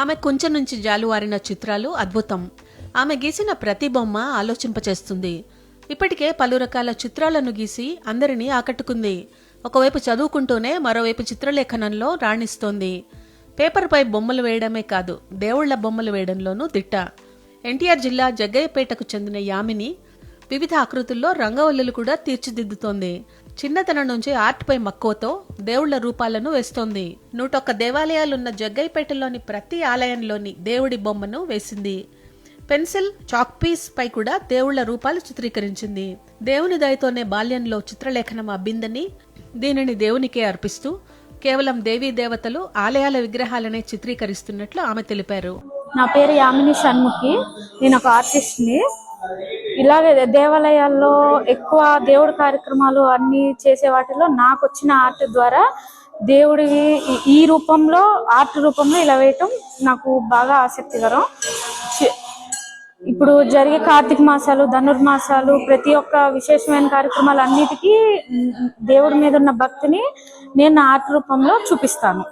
ఆమె కుంచె నుంచి జాలువారిన చిత్రాలు అద్భుతం. ఆమె గీసిన ప్రతి బొమ్మ ఆలోచింపచేస్తుంది. ఇప్పటికే పలు రకాల చిత్రాలను గీసి అందరినీ ఆకట్టుకుంది. ఒకవైపు చదువుకుంటూనే మరోవైపు చిత్రలేఖనంలో రాణిస్తోంది. పేపర్పై బొమ్మలు వేయడమే కాదు, దేవుళ్ల బొమ్మలు వేయడంలోనూ దిట్ట. ఎన్టీఆర్ జిల్లా జగ్గయ్యపేటకు చెందిన యామిని వివిధ ఆకృతుల్లో రంగవల్లులు కూడా తీర్చిదిద్దుతోంది. చిన్నతనం నుంచి ఆర్ట్పై మక్కువతో దేవుళ్ల రూపాలను వేస్తోంది. 101 దేవాలయాలున్న జగ్గయ్యపేటలోని ప్రతి ఆలయంలోని దేవుడి బొమ్మను వేసింది. పెన్సిల్, చాక్పీస్ పై కూడా దేవుళ్ల రూపాలు చిత్రీకరించింది. దేవుని దయతోనే బాల్యంలో చిత్రలేఖనం అబ్బిందని, దీనిని దేవునికే అర్పిస్తూ కేవలం దేవీ దేవతలు, ఆలయాల విగ్రహాలనే చిత్రీకరిస్తున్నట్లు ఆమె తెలిపారు. నా పేరు యామిని షణ్ముఖి. నేను ఒక ఆర్టిస్ట్ని. ఇలాగే దేవాలయాల్లో ఎక్కువ దేవుడి కార్యక్రమాలు అన్ని చేసే వాటిలో నాకు వచ్చిన ఆర్ట్ ద్వారా దేవుడివి ఈ రూపంలో, ఆర్ట్ రూపంలో ఇలా వేయటం నాకు బాగా ఆసక్తికరం. ఇప్పుడు జరిగే కార్తీక మాసాలు, ధనుర్మాసాలు, ప్రతి ఒక్క విశేషమైన కార్యక్రమాలు అన్నిటికీ దేవుడి మీద ఉన్న భక్తిని నేను ఆర్ట్ రూపంలో చూపిస్తాను.